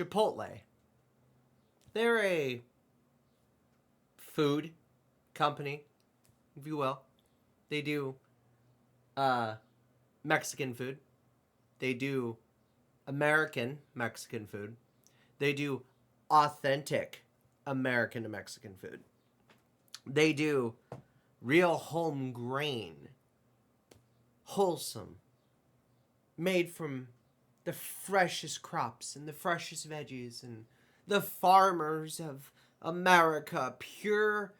Chipotle. They're a food company, if you will. They do Mexican food. They do American Mexican food. They do authentic American and Mexican food. They do real home grain, wholesome, made from the freshest crops and the freshest veggies and the farmers of America. Pure,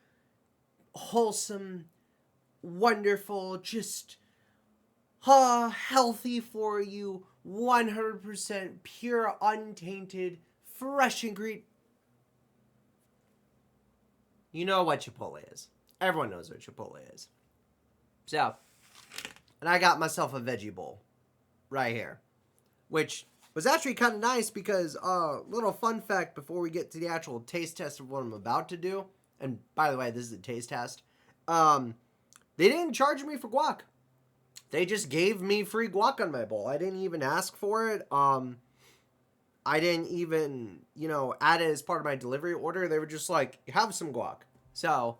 wholesome, wonderful, just healthy for you, 100% pure, untainted, fresh ingredient. You know what Chipotle is. Everyone knows what Chipotle is. So, and I got myself a veggie bowl right here, which was actually kind of nice because, little fun fact before we get to the actual taste test of what I'm about to do, and by the way, this is a taste test, they didn't charge me for guac. They just gave me free guac on my bowl. I didn't even ask for it. I didn't even, add it as part of my delivery order. They were just like, have some guac. So,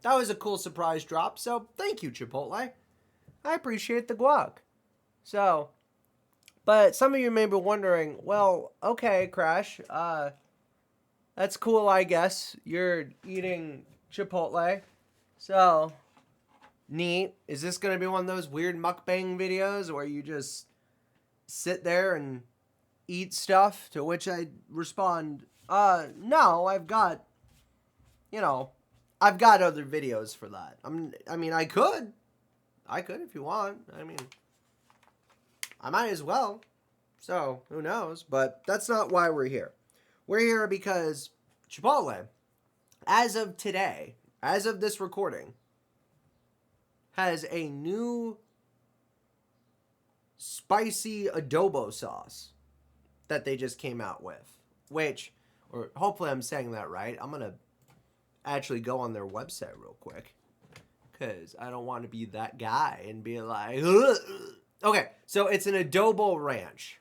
that was a cool surprise drop. So, thank you, Chipotle. I appreciate the guac. So, but some of you may be wondering, well, okay, Crash, that's cool, I guess. You're eating Chipotle. So, neat. Is this going to be one of those weird mukbang videos where you just sit there and eat stuff? To which I respond, no, I've got other videos for that. I could if you want. I might as well. So, who knows? But that's not why we're here. We're here because Chipotle, as of today, as of this recording, has a new spicy adobo sauce that they just came out with. Or hopefully I'm saying that right. I'm going to actually go on their website real quick, because I don't want to be that guy and be like, ugh. Okay, so it's an adobo ranch.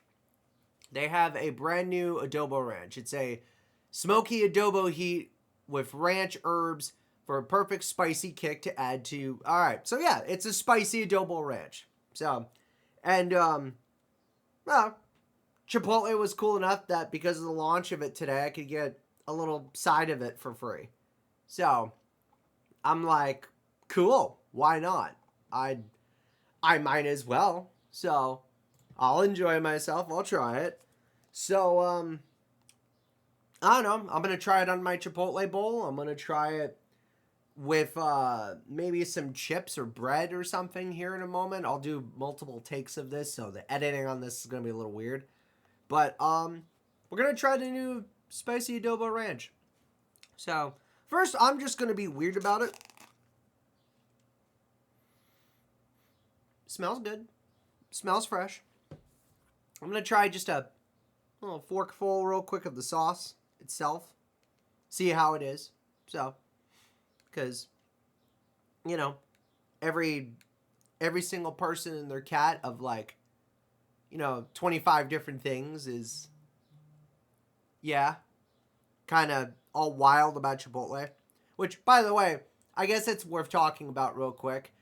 They have a brand new adobo ranch. It's a smoky adobo heat with ranch herbs for a perfect spicy kick to add to. All right, so yeah, it's a spicy adobo ranch. So, and well, Chipotle was cool enough that because of the launch of it today, I could get a little side of it for free. So, I'm like, cool, why not? I might as well. So, I'll enjoy myself. I'll try it. So, I don't know. I'm going to try it on my Chipotle bowl. I'm going to try it with maybe some chips or bread or something here in a moment. I'll do multiple takes of this, so the editing on this is going to be a little weird. But we're going to try the new spicy adobo ranch. So, first, I'm just going to be weird about it. Smells good. Smells fresh. I'm going to try just a little forkful real quick of the sauce itself. See how it is. So, because, every single person and their cat of 25 different things is, kind of all wild about Chipotle. Which, by the way, I guess it's worth talking about real quick.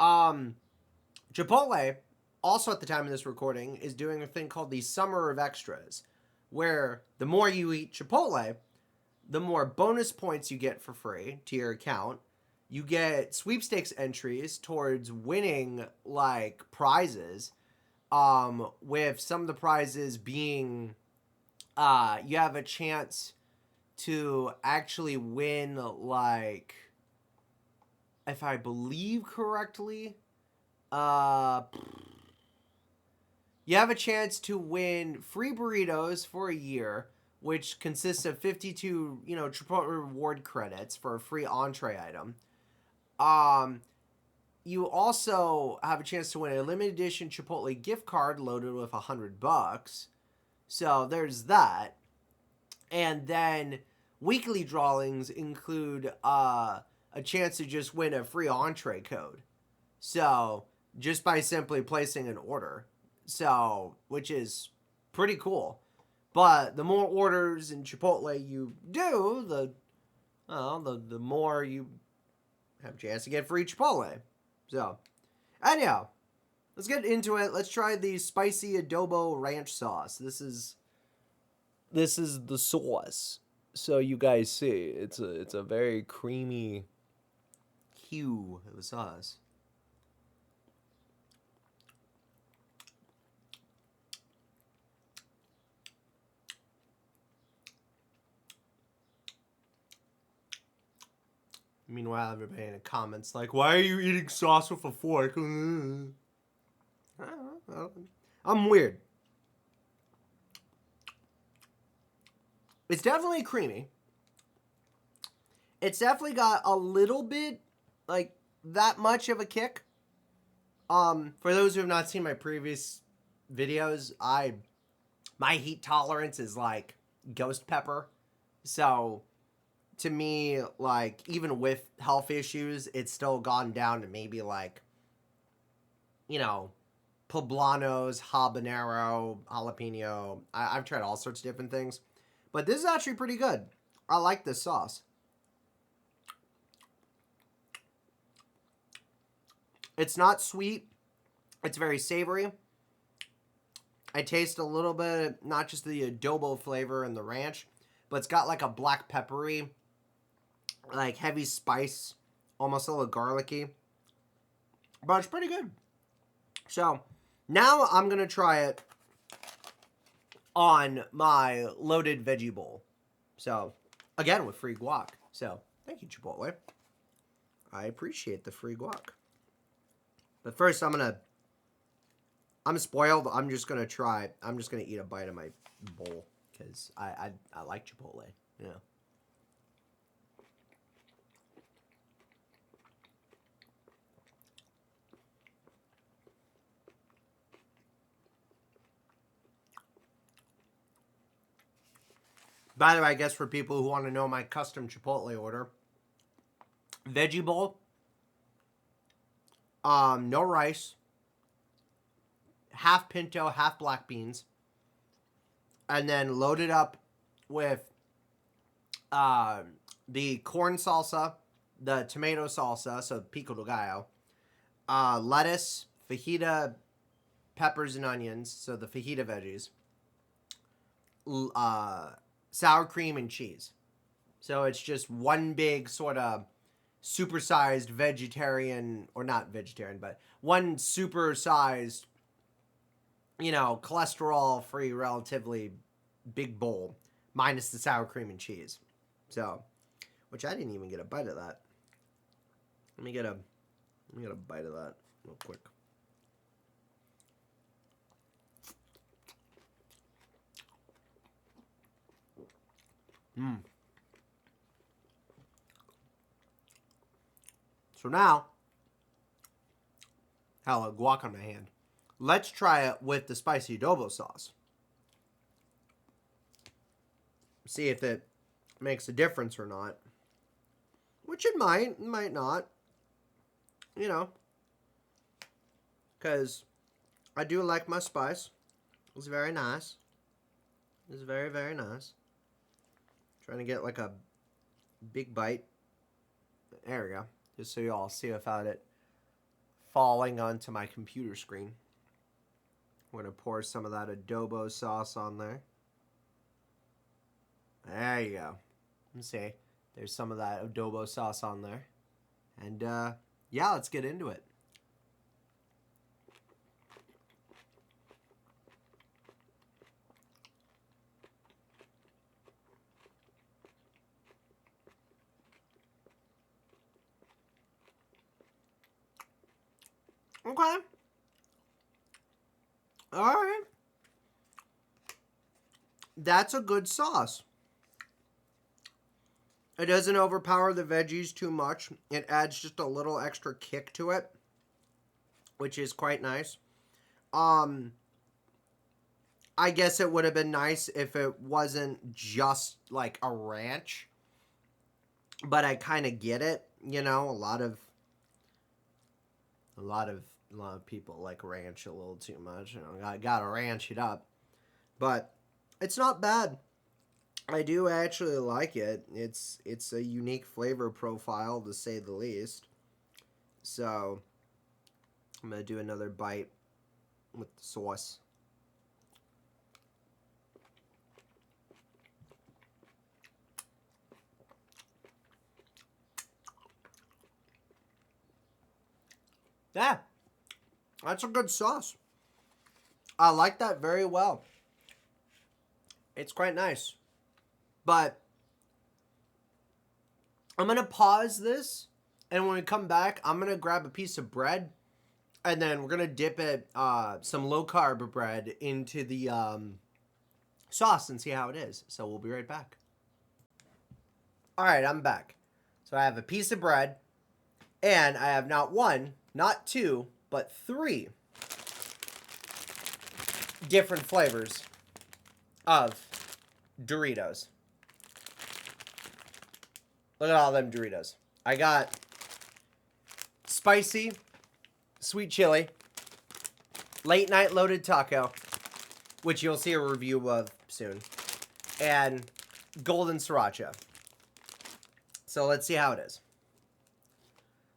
Chipotle, also at the time of this recording, is doing a thing called the Summer of Extras, where the more you eat Chipotle, the more bonus points you get for free to your account. You get sweepstakes entries towards winning, prizes, with some of the prizes being, you have a chance to actually win, if I believe correctly, you have a chance to win free burritos for a year, which consists of 52, Chipotle reward credits for a free entree item. You also have a chance to win a limited edition Chipotle gift card loaded with $100. So there's that. And then weekly drawings include a chance to just win a free entree code. So just by simply placing an order. So, which is pretty cool. But the more orders in Chipotle you do, the more you have a chance to get free Chipotle. So, anyhow, let's get into it. Let's try the spicy adobo ranch sauce. This is the sauce. So you guys see, it's a very creamy hue of the sauce. Meanwhile, everybody in the comments like, "Why are you eating sauce with a fork?" I don't know. I'm weird. It's definitely creamy. It's definitely got a little bit, like, that much of a kick. For those who have not seen my previous videos, my heat tolerance is like ghost pepper. So to me, like, even with health issues, it's still gone down to maybe like, poblanos, habanero, jalapeno. I've tried all sorts of different things. But this is actually pretty good. I like this sauce. It's not sweet. It's very savory. I taste a little bit, not just the adobo flavor and the ranch, but it's got like a black peppery, like heavy spice, almost a little garlicky. But it's pretty good. So now I'm going to try it on my loaded veggie bowl. So again, with free guac. So thank you, Chipotle. I appreciate the free guac. But first I'm spoiled. I'm just going to eat a bite of my bowl because I like Chipotle. Yeah. By the way, I guess for people who want to know my custom Chipotle order, veggie bowl, no rice, half pinto, half black beans, and then loaded up with the corn salsa, the tomato salsa, so pico de gallo, lettuce, fajita, peppers and onions, so the fajita veggies, sour cream and cheese. So it's just one big sort of supersized vegetarian, or not vegetarian, but one supersized, cholesterol-free, relatively big bowl, minus the sour cream and cheese. So, which I didn't even get a bite of that. Let me get a bite of that real quick. So now, hell, guac on my hand. Let's try it with the spicy adobo sauce. See if it makes a difference or not. Which it might not. Because I do like my spice. It's very nice. It's very, very nice. Trying to get like a big bite. There we go. Just so you all see without it falling onto my computer screen. I'm going to pour some of that adobo sauce on there. There you go. Let's see. There's some of that adobo sauce on there. And yeah, let's get into it. Okay. All right. That's a good sauce. It doesn't overpower the veggies too much. It adds just a little extra kick to it, which is quite nice. I guess it would have been nice if it wasn't just like a ranch. But I kind of get it, a lot of people like ranch a little too much. I gotta ranch it up. But It's not bad. I do actually like it. It's a unique flavor profile to say the least. So I'm gonna do another bite with the sauce. Yeah, that's a good sauce. I like that very well. It's quite nice. But I'm going to pause this, and when we come back, I'm going to grab a piece of bread, and then we're going to dip it, some low-carb bread into the sauce and see how it is. So we'll be right back. All right, I'm back. So I have a piece of bread, and I have not one, not two, but three different flavors of Doritos. Look at all them Doritos. I got spicy, sweet chili, late night loaded taco, which you'll see a review of soon, and golden sriracha. So let's see how it is.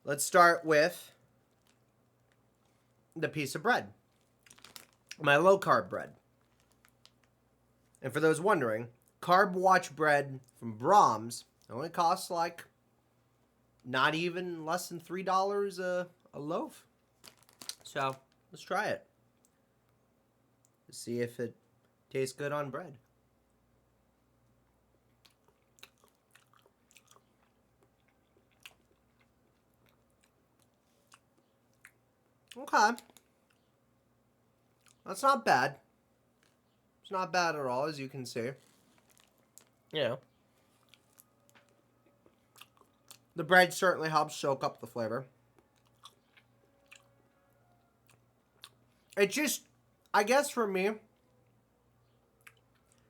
Let's start with the piece of bread. My low carb bread. And for those wondering, Carb Watch bread from Brahms only costs like not even less than $3 a loaf. So let's try it. See if it tastes good on bread. Okay. That's not bad. It's not bad at all, as you can see. You know. The bread certainly helps soak up the flavor. It just, I guess for me,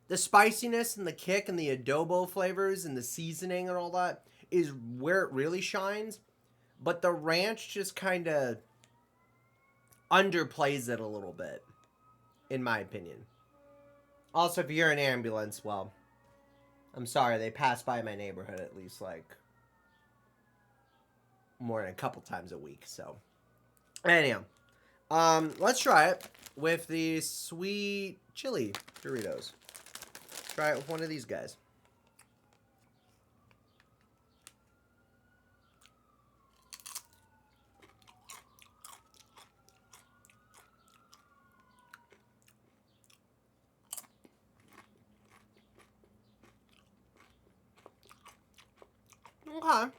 the spiciness and the kick and the adobo flavors and the seasoning and all that is where it really shines. But the ranch just kind of underplays it a little bit, in my opinion. Also, if you're an ambulance, well, I'm sorry, they pass by my neighborhood at least, like, more than a couple times a week, so. Anyhow, let's try it with the sweet chili Doritos. Try it with one of these guys. Okay.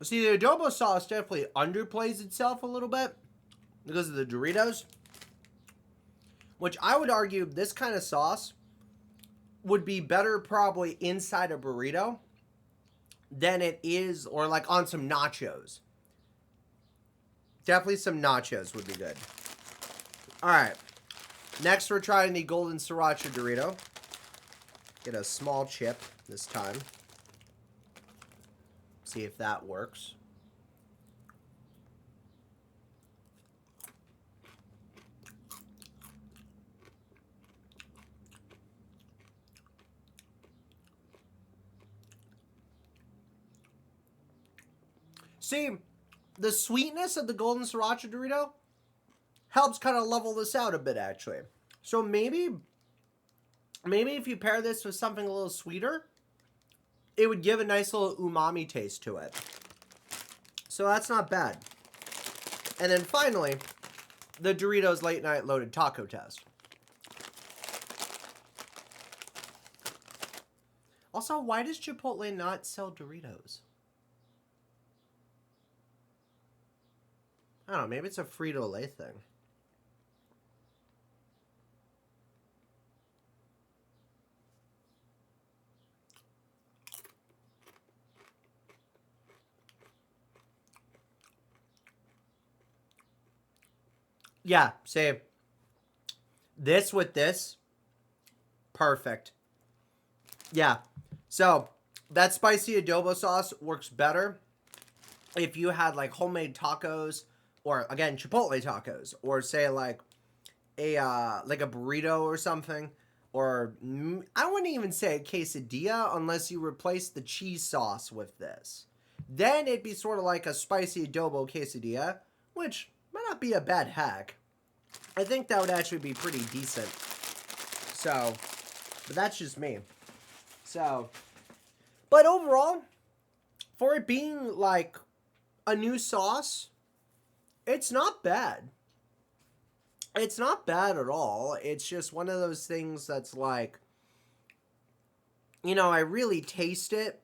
See, the adobo sauce definitely underplays itself a little bit because of the Doritos. Which I would argue this kind of sauce would be better probably inside a burrito than it is, or like on some nachos. Definitely some nachos would be good. Alright. Next we're trying the golden sriracha Dorito. Get a small chip this time. See if that works. See, the sweetness of the golden sriracha Dorito helps kind of level this out a bit, actually. So maybe if you pair this with something a little sweeter, it would give a nice little umami taste to it. So that's not bad. And then finally, the Doritos Late Night Loaded Taco Test. Also, why does Chipotle not sell Doritos? I don't know, maybe it's a Frito-Lay thing. Yeah, say this with this, perfect. Yeah, so that spicy adobo sauce works better if you had like homemade tacos, or again Chipotle tacos, or say like like a burrito or something, or I wouldn't even say a quesadilla unless you replace the cheese sauce with this. Then it'd be sort of like a spicy adobo quesadilla, which might not be a bad hack. I think that would actually be pretty decent. So, but that's just me. So, but overall, for it being like a new sauce, it's not bad. It's not bad at all. It's just one of those things that's like, I really taste it.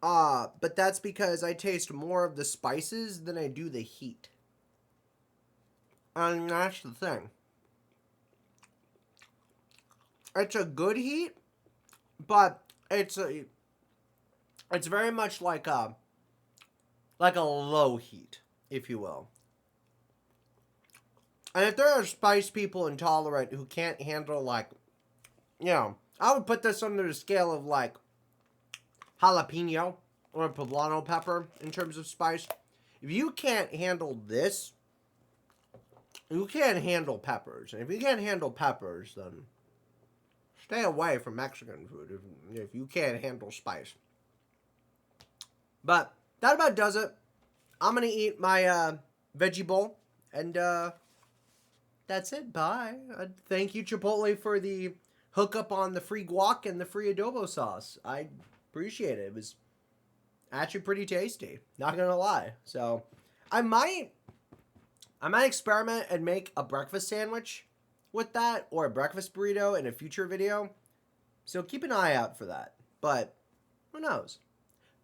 But that's because I taste more of the spices than I do the heat. And that's the thing. It's a good heat, but it's very much like a low heat, if you will. And if there are spice people intolerant who can't handle, like, I would put this under the scale of, like, jalapeno or poblano pepper in terms of spice. If you can't handle this, you can't handle peppers. And if you can't handle peppers, then stay away from Mexican food if you can't handle spice. But that about does it. I'm going to eat my veggie bowl. And that's it. Bye. Thank you, Chipotle, for the hookup on the free guac and the free adobo sauce. I appreciate it. It was actually pretty tasty. Not going to lie. So I might experiment and make a breakfast sandwich with that, or a breakfast burrito in a future video. So keep an eye out for that. But who knows?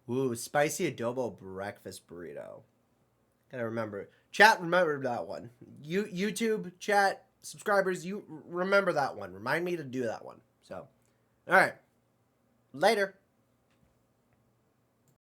Ooh, spicy adobo breakfast burrito. Gotta remember. Chat, remember that one. YouTube, chat, subscribers, you remember that one. Remind me to do that one. So, all right. Later.